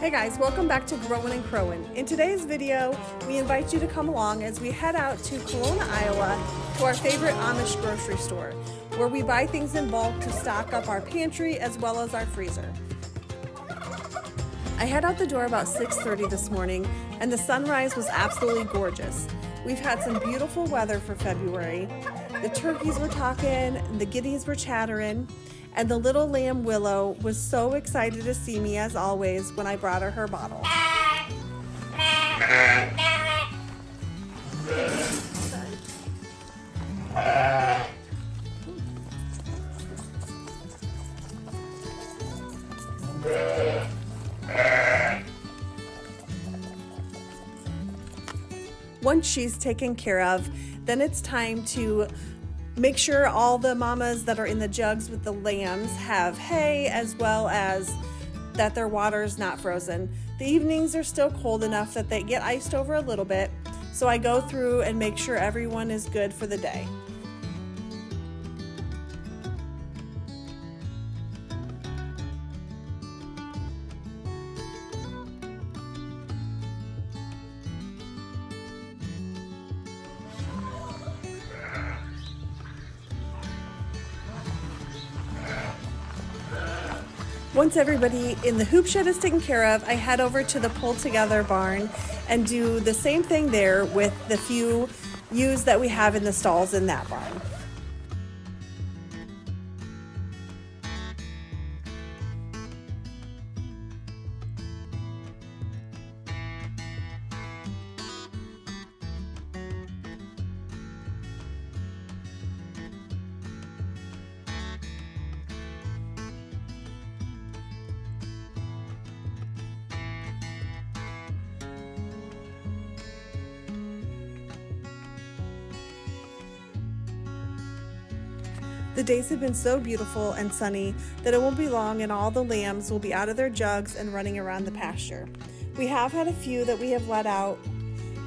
Hey guys, welcome back to Growin' and Crowin'. In today's video, we invite you to come along as we head out to Kalona, Iowa to our favorite Amish grocery store, where we buy things in bulk to stock up our pantry as well as our freezer. I head out the door about 6:30 this morning, and the sunrise was absolutely gorgeous. We've had some beautiful weather for February. The turkeys were talking, the giddies were chattering, and the little lamb Willow was so excited to see me as always when I brought her bottle. Once she's taken care of, then it's time to make sure all the mamas that are in the jugs with the lambs have hay, as well as that their water is not frozen. The evenings are still cold enough that they get iced over a little bit, so I go through and make sure everyone is good for the day. Once everybody in the hoop shed is taken care of, I head over to the pull together barn and do the same thing there with the few ewes that we have in the stalls in that barn. The days have been so beautiful and sunny that it won't be long and all the lambs will be out of their jugs and running around the pasture. We have had a few that we have let out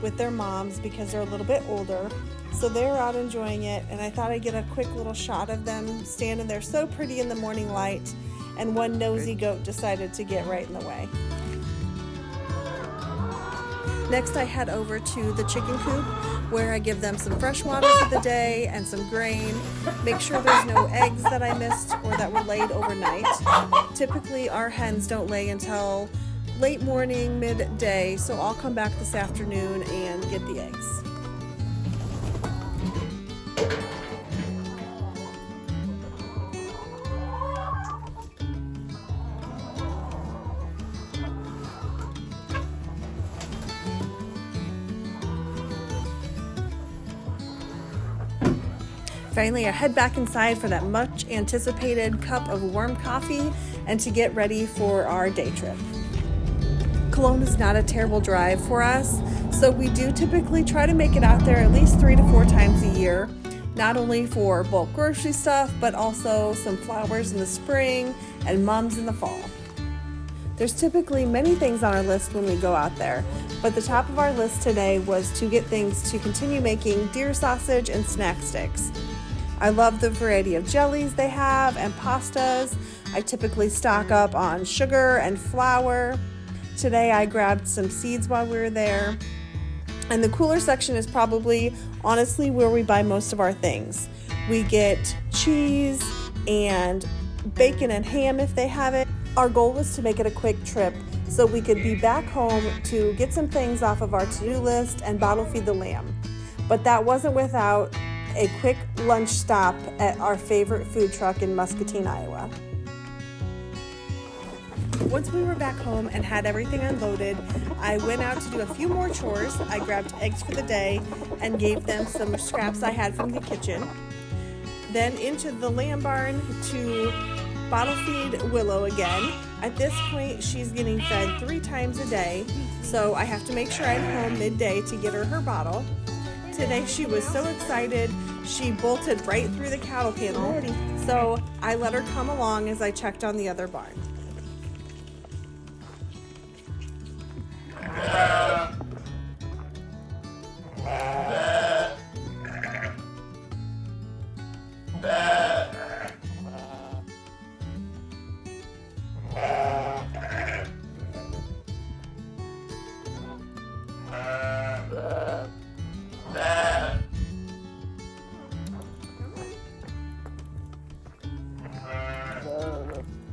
with their moms because they're a little bit older, so they're out enjoying it, and I thought I'd get a quick little shot of them standing there so pretty in the morning light, and one nosy goat decided to get right in the way. Next I head over to the chicken coop where I give them some fresh water for the day and some grain, make sure there's no eggs that I missed or that were laid overnight. Typically our hens don't lay until late morning, midday, so I'll come back this afternoon and get the eggs. Finally, I head back inside for that much anticipated cup of warm coffee and to get ready for our day trip. Kalona is not a terrible drive for us, so we do typically try to make it out there at least 3 to 4 times a year, not only for bulk grocery stuff, but also some flowers in the spring and mums in the fall. There's typically many things on our list when we go out there, but the top of our list today was to get things to continue making deer sausage and snack sticks. I love the variety of jellies they have and pastas. I typically stock up on sugar and flour. Today I grabbed some seeds while we were there. And the cooler section is probably honestly where we buy most of our things. We get cheese and bacon and ham if they have it. Our goal was to make it a quick trip so we could be back home to get some things off of our to-do list and bottle feed the lamb. But that wasn't without a quick lunch stop at our favorite food truck in Muscatine, Iowa. Once we were back home and had everything unloaded, I went out to do a few more chores. I grabbed eggs for the day and gave them some scraps I had from the kitchen. Then into the lamb barn to bottle feed Willow again. At this point, she's getting fed 3 times a day, so I have to make sure I'm home midday to get her bottle. Today she was so excited, she bolted right through the cattle panel, so I let her come along as I checked on the other barn.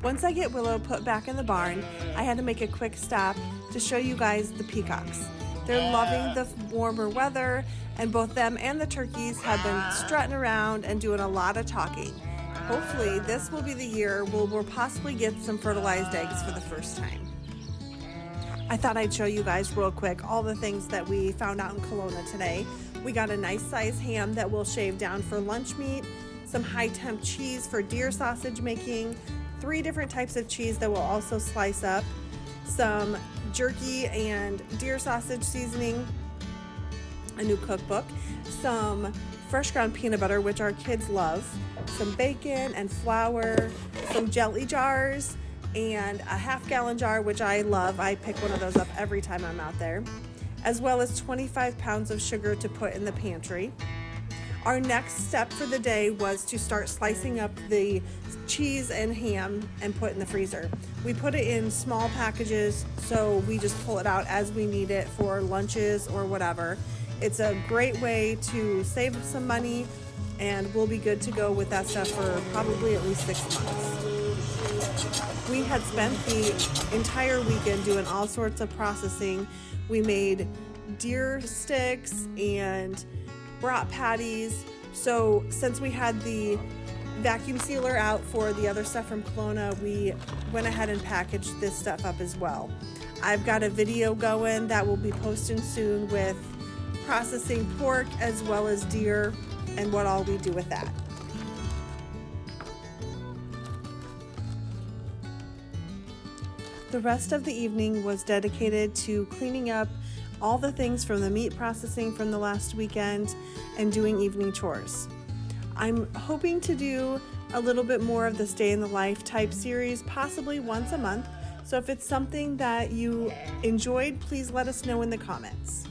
Once I get Willow put back in the barn, I had to make a quick stop to show you guys the peacocks. They're loving the warmer weather, and both them and the turkeys have been strutting around and doing a lot of talking. Hopefully, this will be the year we'll possibly get some fertilized eggs for the first time. I thought I'd show you guys real quick all the things that we found out in Kalona today. We got a nice size ham that we'll shave down for lunch meat, some high temp cheese for deer sausage making, 3 different types of cheese that we'll also slice up, some jerky and deer sausage seasoning, a new cookbook, some fresh ground peanut butter, which our kids love, some bacon and flour, some jelly jars, and a half-gallon jar, which I love. I pick one of those up every time I'm out there, as well as 25 pounds of sugar to put in the pantry. Our next step for the day was to start slicing up the cheese and ham and put in the freezer. We put it in small packages, so we just pull it out as we need it for lunches or whatever. It's a great way to save some money, and we'll be good to go with that stuff for probably at least 6 months. We had spent the entire weekend doing all sorts of processing. We made deer sticks and brat patties. So since we had the vacuum sealer out for the other stuff from Kalona, we went ahead and packaged this stuff up as well. I've got a video going that will be posting soon with processing pork as well as deer and what all we do with that. The rest of the evening was dedicated to cleaning up all the things from the meat processing from the last weekend and doing evening chores. I'm hoping to do a little bit more of this day in the life type series, possibly once a month. So if it's something that you enjoyed, please let us know in the comments.